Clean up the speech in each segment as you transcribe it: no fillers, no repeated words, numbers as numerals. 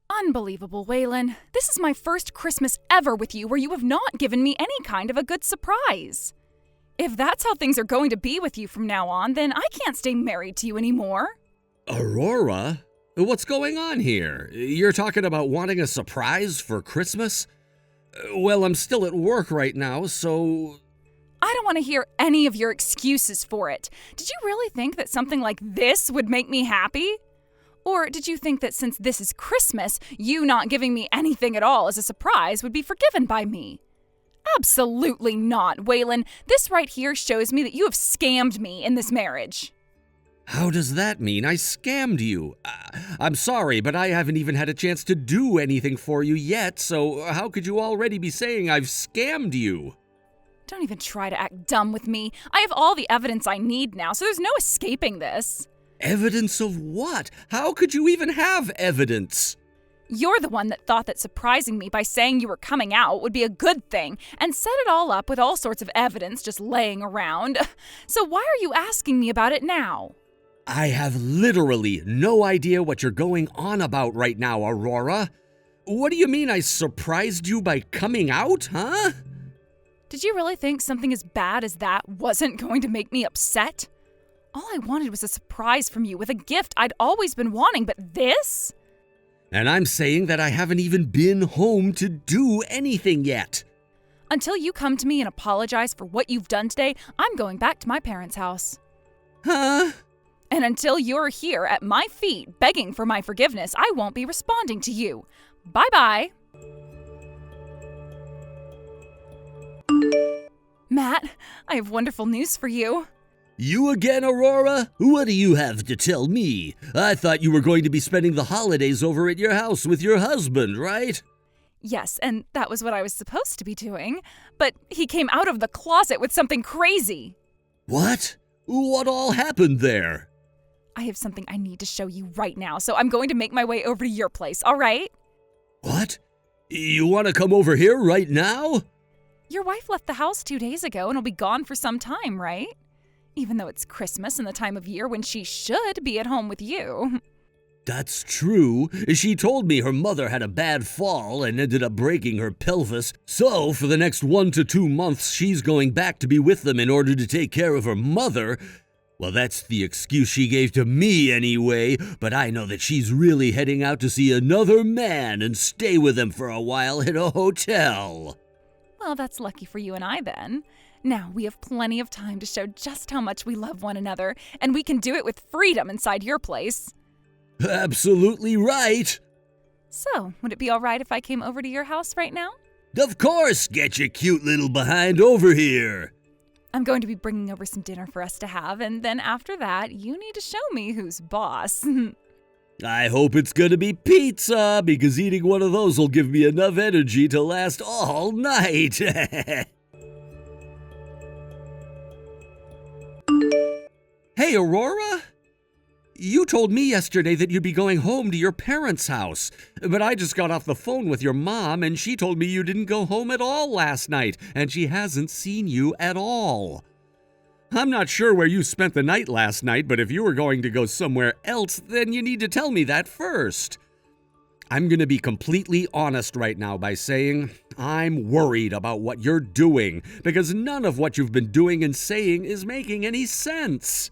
Unbelievable, Waylon. This is my first Christmas ever with you where you have not given me any kind of a good surprise. If that's how things are going to be with you from now on, then I can't stay married to you anymore. Aurora? What's going on here? You're talking about wanting a surprise for Christmas? Well, I'm still at work right now, so... I don't want to hear any of your excuses for it. Did you really think that something like this would make me happy? Or did you think that since this is Christmas, you not giving me anything at all as a surprise would be forgiven by me? Absolutely not, Waylon. This right here shows me that you have scammed me in this marriage. How does that mean I scammed you? I'm sorry, but I haven't even had a chance to do anything for you yet, so how could you already be saying I've scammed you? Don't even try to act dumb with me. I have all the evidence I need now, so there's no escaping this. Evidence of what? How could you even have evidence? You're the one that thought that surprising me by saying you were coming out would be a good thing, and set it all up with all sorts of evidence just laying around. So why are you asking me about it now? I have literally no idea what you're going on about right now, Aurora. What do you mean I surprised you by coming out, huh? Did you really think something as bad as that wasn't going to make me upset? All I wanted was a surprise from you with a gift I'd always been wanting, but this? And I'm saying that I haven't even been home to do anything yet. Until you come to me and apologize for what you've done today, I'm going back to my parents' house. Huh? And until you're here at my feet begging for my forgiveness, I won't be responding to you. Bye-bye. Matt, I have wonderful news for you. You again, Aurora? What do you have to tell me? I thought you were going to be spending the holidays over at your house with your husband, right? Yes, and that was what I was supposed to be doing. But he came out of the closet with something crazy. What? What all happened there? I have something I need to show you right now, so I'm going to make my way over to your place, all right? What? You want to come over here right now? Your wife left the house 2 days ago and will be gone for some time, right? Even though it's Christmas and the time of year when she should be at home with you. That's true. She told me her mother had a bad fall and ended up breaking her pelvis. So, for the next 1 to 2 months, she's going back to be with them in order to take care of her mother. Well, that's the excuse she gave to me anyway, but I know that she's really heading out to see another man and stay with him for a while at a hotel. Well, that's lucky for you and I then. Now we have plenty of time to show just how much we love one another, and we can do it with freedom inside your place. Absolutely right. So, would it be all right if I came over to your house right now? Of course, get your cute little behind over here. I'm going to be bringing over some dinner for us to have, and then after that, you need to show me who's boss. I hope it's gonna be pizza, because eating one of those will give me enough energy to last all night. Hey, Aurora? You told me yesterday that you'd be going home to your parents' house, but I just got off the phone with your mom, and she told me you didn't go home at all last night, and she hasn't seen you at all. I'm not sure where you spent the night last night, but if you were going to go somewhere else, then you need to tell me that first. I'm going to be completely honest right now by saying I'm worried about what you're doing, because none of what you've been doing and saying is making any sense.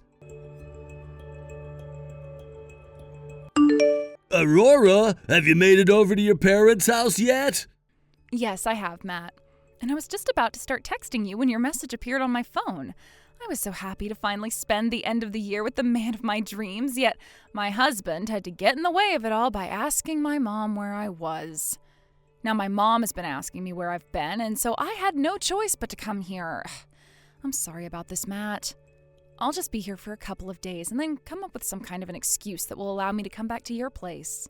Aurora, have you made it over to your parents' house yet? Yes, I have, Matt. And I was just about to start texting you when your message appeared on my phone. I was so happy to finally spend the end of the year with the man of my dreams, yet my husband had to get in the way of it all by asking my mom where I was. Now my mom has been asking me where I've been, and so I had no choice but to come here. I'm sorry about this, Matt. I'll just be here for a couple of days and then come up with some kind of an excuse that will allow me to come back to your place.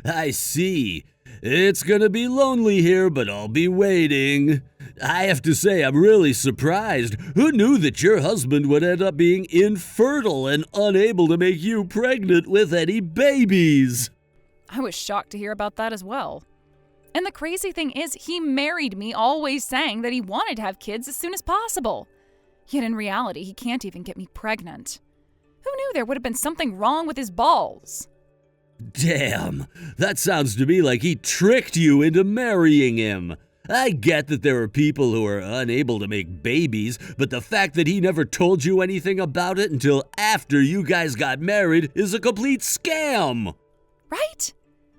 I see. It's gonna be lonely here, but I'll be waiting. I have to say, I'm really surprised. Who knew that your husband would end up being infertile and unable to make you pregnant with any babies? I was shocked to hear about that as well. And the crazy thing is, he married me always saying that he wanted to have kids as soon as possible. Yet in reality, he can't even get me pregnant. Who knew there would have been something wrong with his balls? Damn, that sounds to me like he tricked you into marrying him. I get that there are people who are unable to make babies, but the fact that he never told you anything about it until after you guys got married is a complete scam. Right?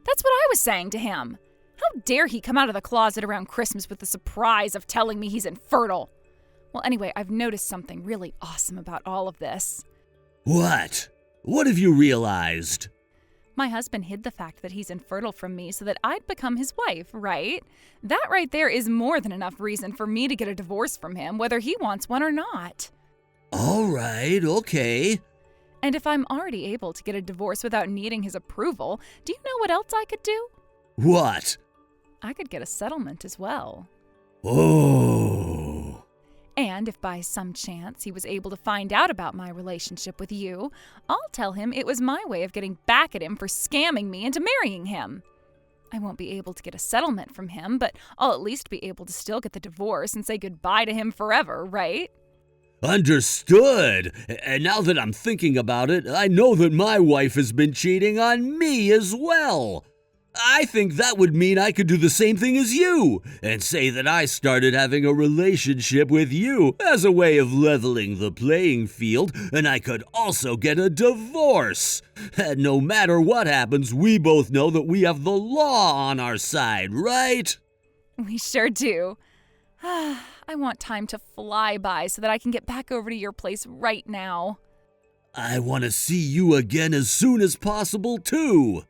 That's what I was saying to him. How dare he come out of the closet around Christmas with the surprise of telling me he's infertile? Well, anyway, I've noticed something really awesome about all of this. What? What have you realized? My husband hid the fact that he's infertile from me so that I'd become his wife, right? That right there is more than enough reason for me to get a divorce from him, whether he wants one or not. All right, okay. And if I'm already able to get a divorce without needing his approval, do you know what else I could do? What? I could get a settlement as well. Oh. And if by some chance he was able to find out about my relationship with you, I'll tell him it was my way of getting back at him for scamming me into marrying him. I won't be able to get a settlement from him, but I'll at least be able to still get the divorce and say goodbye to him forever, right? Understood. And now that I'm thinking about it, I know that my wife has been cheating on me as well. I think that would mean I could do the same thing as you and say that I started having a relationship with you as a way of leveling the playing field, and I could also get a divorce. And no matter what happens, we both know that we have the law on our side, right? We sure do. I want time to fly by so that I can get back over to your place right now. I want to see you again as soon as possible, too.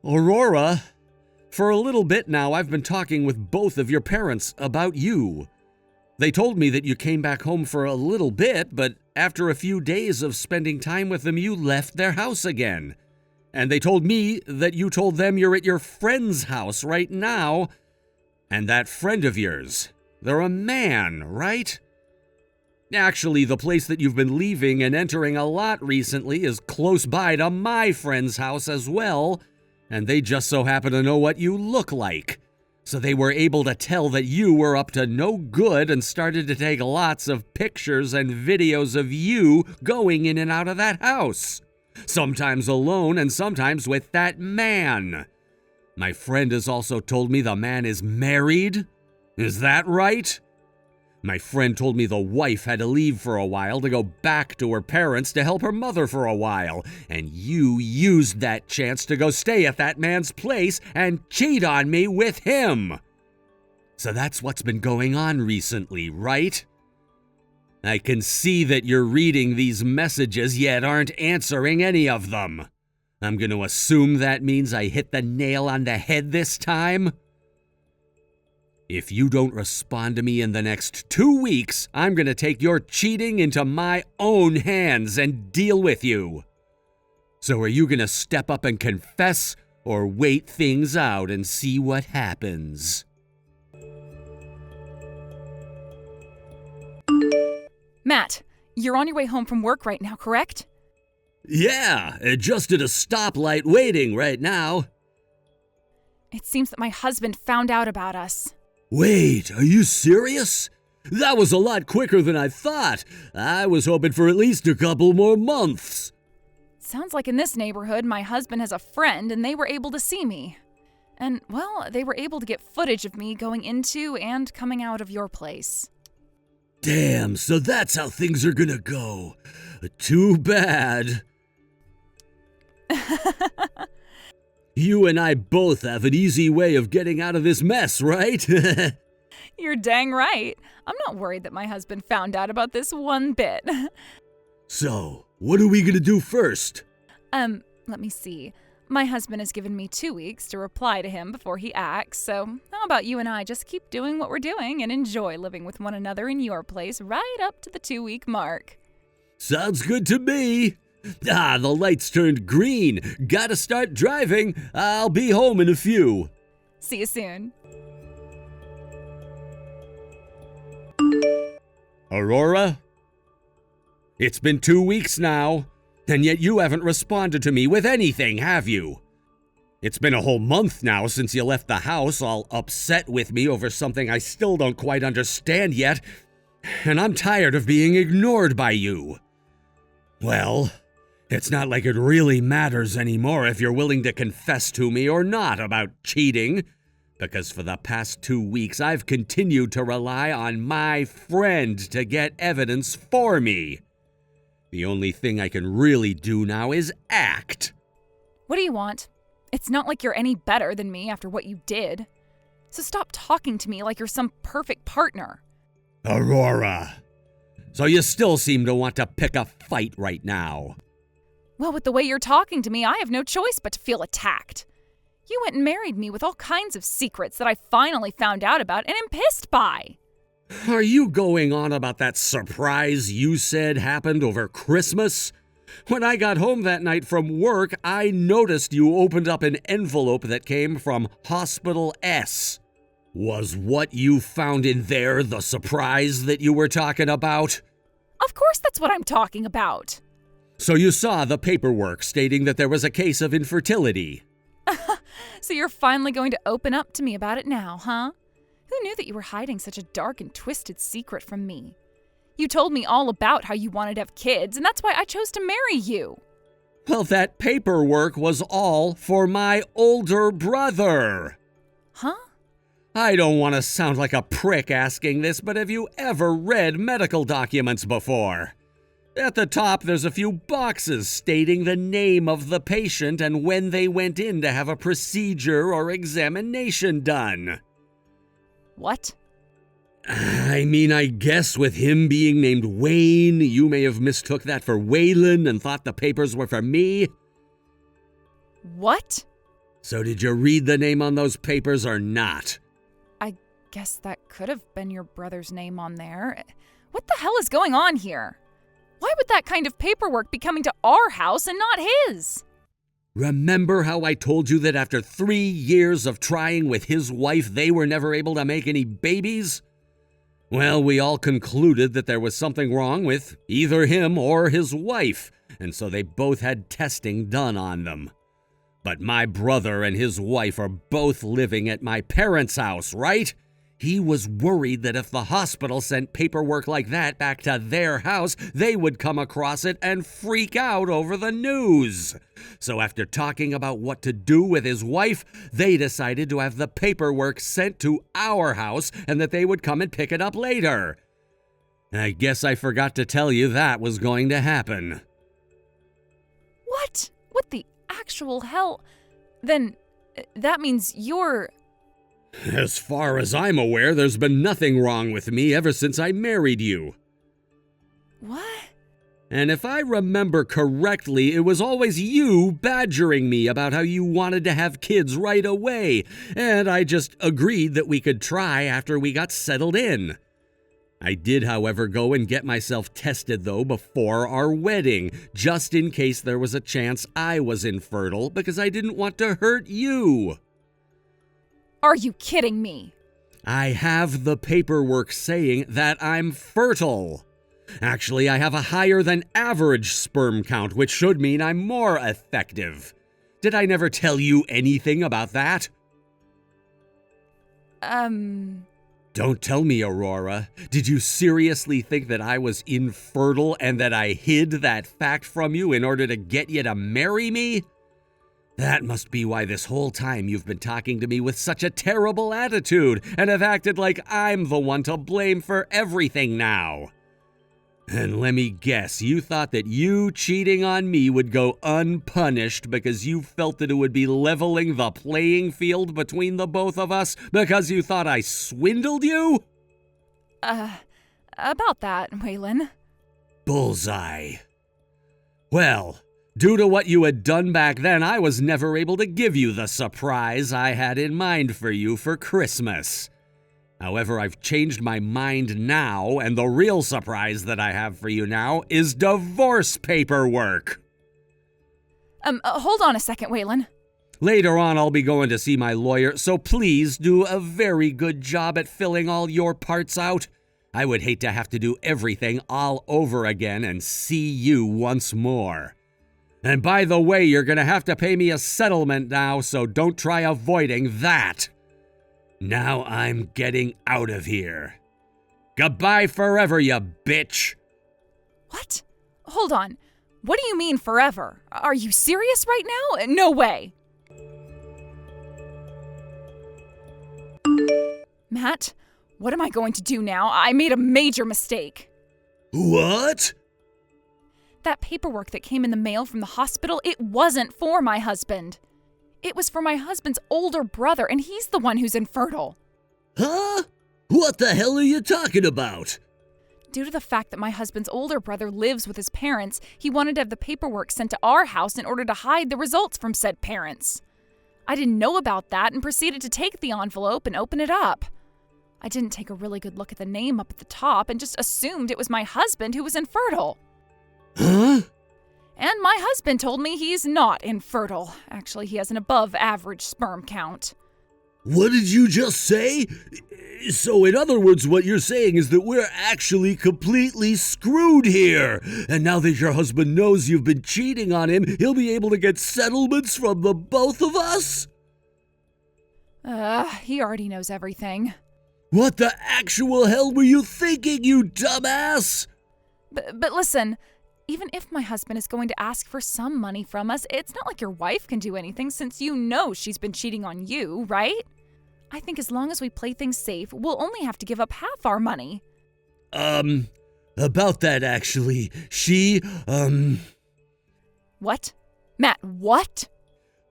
Aurora, for a little bit now I've been talking with both of your parents about you. They told me that you came back home for a little bit, but after a few days of spending time with them, you left their house again. And they told me that you told them you're at your friend's house right now. And that friend of yours, they're a man, right? Actually, the place that you've been leaving and entering a lot recently is close by to my friend's house as well, and they just so happen to know what you look like. So they were able to tell that you were up to no good and started to take lots of pictures and videos of you going in and out of that house. Sometimes alone and sometimes with that man. My friend has also told me the man is married. Is that right? My friend told me the wife had to leave for a while to go back to her parents to help her mother for a while, and you used that chance to go stay at that man's place and cheat on me with him. So that's what's been going on recently, right? I can see that you're reading these messages yet aren't answering any of them. I'm going to assume that means I hit the nail on the head this time? If you don't respond to me in the next 2 weeks, I'm going to take your cheating into my own hands and deal with you. So are you going to step up and confess or wait things out and see what happens? Matt, you're on your way home from work right now, correct? Yeah, just at a stoplight waiting right now. It seems that my husband found out about us. Wait, are you serious? That was a lot quicker than I thought. I was hoping for at least a couple more months. Sounds like in this neighborhood, my husband has a friend and they were able to see me. And, well, they were able to get footage of me going into and coming out of your place. Damn, so that's how things are gonna go. Too bad. You and I both have an easy way of getting out of this mess, right? You're dang right. I'm not worried that my husband found out about this one bit. So, what are we gonna do first? Let me see. My husband has given me 2 weeks to reply to him before he acts, so how about you and I just keep doing what we're doing and enjoy living with one another in your place right up to the 2-week mark? Sounds good to me. Ah, the lights turned green. Gotta start driving. I'll be home in a few. See you soon. Aurora? It's been 2 weeks now, and yet you haven't responded to me with anything, have you? It's been a whole month now since you left the house, all upset with me over something I still don't quite understand yet, and I'm tired of being ignored by you. Well, it's not like it really matters anymore if you're willing to confess to me or not about cheating, because for the past 2 weeks I've continued to rely on my friend to get evidence for me. The only thing I can really do now is act. What do you want? It's not like you're any better than me after what you did. So stop talking to me like you're some perfect partner. Aurora, so you still seem to want to pick a fight right now. Well, with the way you're talking to me, I have no choice but to feel attacked. You went and married me with all kinds of secrets that I finally found out about and am pissed by. Are you going on about that surprise you said happened over Christmas? When I got home that night from work, I noticed you opened up an envelope that came from Hospital S. Was what you found in there the surprise that you were talking about? Of course that's what I'm talking about. So you saw the paperwork stating that there was a case of infertility. So you're finally going to open up to me about it now, huh? Who knew that you were hiding such a dark and twisted secret from me? You told me all about how you wanted to have kids, and that's why I chose to marry you. Well, that paperwork was all for my older brother. Huh? I don't want to sound like a prick asking this, but have you ever read medical documents before? At the top, there's a few boxes stating the name of the patient and when they went in to have a procedure or examination done. What? I mean, I guess with him being named Wayne, you may have mistook that for Waylon and thought the papers were for me. What? So did you read the name on those papers or not? I guess that could have been your brother's name on there. What the hell is going on here? Why would that kind of paperwork be coming to our house and not his? Remember how I told you that after 3 years of trying with his wife, they were never able to make any babies? Well, we all concluded that there was something wrong with either him or his wife, and so they both had testing done on them. But my brother and his wife are both living at my parents' house, right? He was worried that if the hospital sent paperwork like that back to their house, they would come across it and freak out over the news. So after talking about what to do with his wife, they decided to have the paperwork sent to our house and that they would come and pick it up later. I guess I forgot to tell you that was going to happen. What? What the actual hell? Then that means you're... As far as I'm aware, there's been nothing wrong with me ever since I married you. What? And if I remember correctly, it was always you badgering me about how you wanted to have kids right away, and I just agreed that we could try after we got settled in. I did, however, go and get myself tested, though, before our wedding, just in case there was a chance I was infertile, because I didn't want to hurt you. Are you kidding me? I have the paperwork saying that I'm fertile. Actually, I have a higher than average sperm count, which should mean I'm more effective. Did I never tell you anything about that? Don't tell me, Aurora. Did you seriously think that I was infertile and that I hid that fact from you in order to get you to marry me? That must be why this whole time you've been talking to me with such a terrible attitude and have acted like I'm the one to blame for everything now. And let me guess, you thought that you cheating on me would go unpunished because you felt that it would be leveling the playing field between the both of us because you thought I swindled you? About that, Waylon. Bullseye. Well, due to what you had done back then, I was never able to give you the surprise I had in mind for you for Christmas. However, I've changed my mind now, and the real surprise that I have for you now is divorce paperwork. Hold on a second, Waylon. Later on, I'll be going to see my lawyer, so please do a very good job at filling all your parts out. I would hate to have to do everything all over again and see you once more. And by the way, you're going to have to pay me a settlement now, so don't try avoiding that. Now I'm getting out of here. Goodbye forever, you bitch. What? Hold on. What do you mean forever? Are you serious right now? No way. Matt, what am I going to do now? I made a major mistake. What? That paperwork that came in the mail from the hospital, it wasn't for my husband. It was for my husband's older brother, and he's the one who's infertile. Huh? What the hell are you talking about? Due to the fact that my husband's older brother lives with his parents, he wanted to have the paperwork sent to our house in order to hide the results from said parents. I didn't know about that and proceeded to take the envelope and open it up. I didn't take a really good look at the name up at the top and just assumed it was my husband who was infertile. Huh? And my husband told me he's not infertile. Actually, he has an above-average sperm count. What did you just say? So in other words, what you're saying is that we're actually completely screwed here. And now that your husband knows you've been cheating on him, he'll be able to get settlements from the both of us? He already knows everything. What the actual hell were you thinking, you dumbass? But listen, even if my husband is going to ask for some money from us, it's not like your wife can do anything since you know she's been cheating on you, right? I think as long as we play things safe, we'll only have to give up half our money. About that actually, What? Matt, what?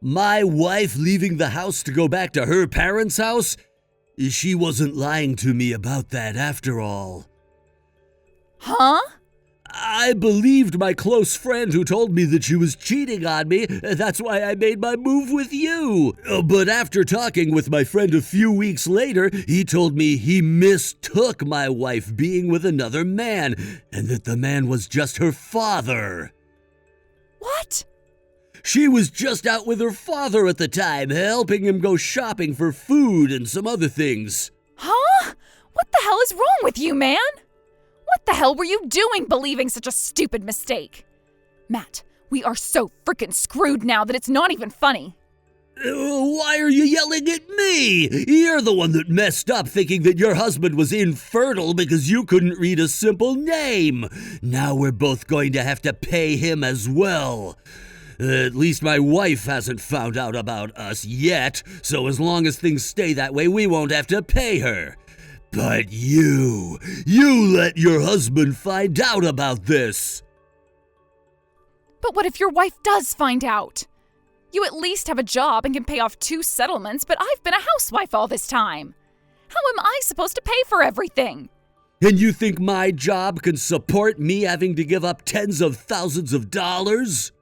My wife leaving the house to go back to her parents' house? She wasn't lying to me about that after all. Huh? I believed my close friend who told me that she was cheating on me. That's why I made my move with you. But after talking with my friend a few weeks later, he told me he mistook my wife being with another man, and that the man was just her father. What? She was just out with her father at the time, helping him go shopping for food and some other things. Huh? What the hell is wrong with you, man? What the hell were you doing believing such a stupid mistake? Matt, we are so freaking screwed now that it's not even funny. Why are you yelling at me? You're the one that messed up thinking that your husband was infertile because you couldn't read a simple name. Now we're both going to have to pay him as well. At least my wife hasn't found out about us yet, so as long as things stay that way, we won't have to pay her. But you let your husband find out about this. But what if your wife does find out? You at least have a job and can pay off 2 settlements, but I've been a housewife all this time. How am I supposed to pay for everything? And you think my job can support me having to give up tens of thousands of dollars?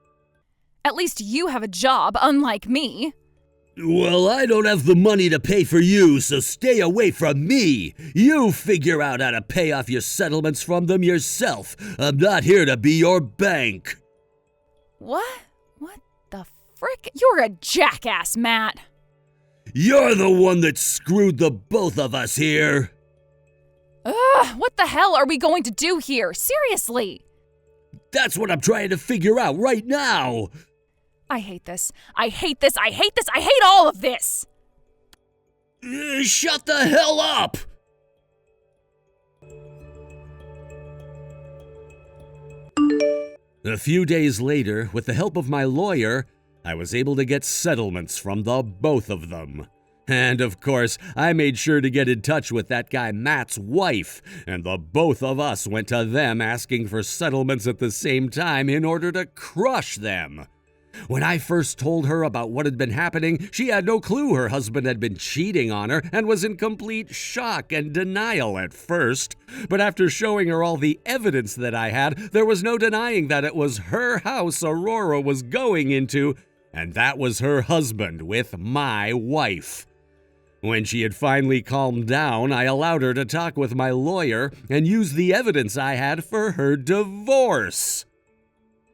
At least you have a job, unlike me. Well, I don't have the money to pay for you, so stay away from me. You figure out how to pay off your settlements from them yourself. I'm not here to be your bank. What? What the frick? You're a jackass, Matt. You're the one that screwed the both of us here. Ugh, what the hell are we going to do here? Seriously. That's what I'm trying to figure out right now. I hate this. I hate this. I hate this. I hate all of this. Shut the hell up! A few days later, with the help of my lawyer, I was able to get settlements from the both of them. And of course, I made sure to get in touch with that guy Matt's wife, and the both of us went to them asking for settlements at the same time in order to crush them. When I first told her about what had been happening, she had no clue her husband had been cheating on her and was in complete shock and denial at first. But after showing her all the evidence that I had, there was no denying that it was her house Aurora was going into, and that was her husband with my wife. When she had finally calmed down, I allowed her to talk with my lawyer and use the evidence I had for her divorce.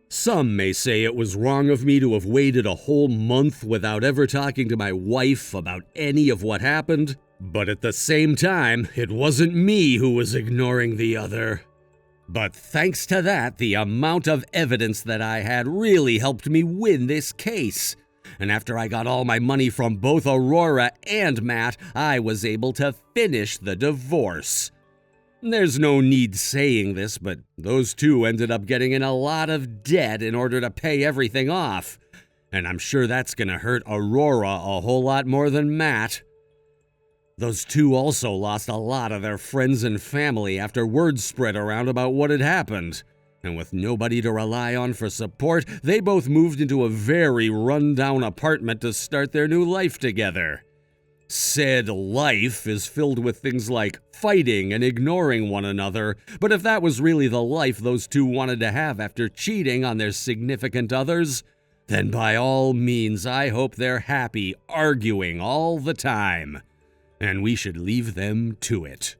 Some may say it was wrong of me to have waited a whole month without ever talking to my wife about any of what happened, but at the same time, it wasn't me who was ignoring the other. But thanks to that, the amount of evidence that I had really helped me win this case. And after I got all my money from both Aurora and Matt, I was able to finish the divorce. There's no need saying this, but those two ended up getting in a lot of debt in order to pay everything off. And I'm sure that's gonna hurt Aurora a whole lot more than Matt. Those two also lost a lot of their friends and family after word spread around about what had happened. And with nobody to rely on for support, they both moved into a very run-down apartment to start their new life together. Said life is filled with things like fighting and ignoring one another, but if that was really the life those two wanted to have after cheating on their significant others, then by all means I hope they're happy arguing all the time. And we should leave them to it.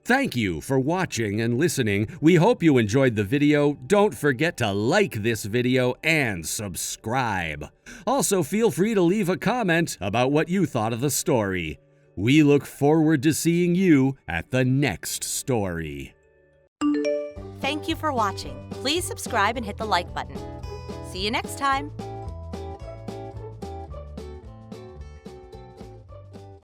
Thank you for watching and listening. We hope you enjoyed the video. Don't forget to like this video and subscribe. Also, feel free to leave a comment about what you thought of the story. We look forward to seeing you at the next story. Thank you for watching. Please subscribe and hit the like button. See you next time.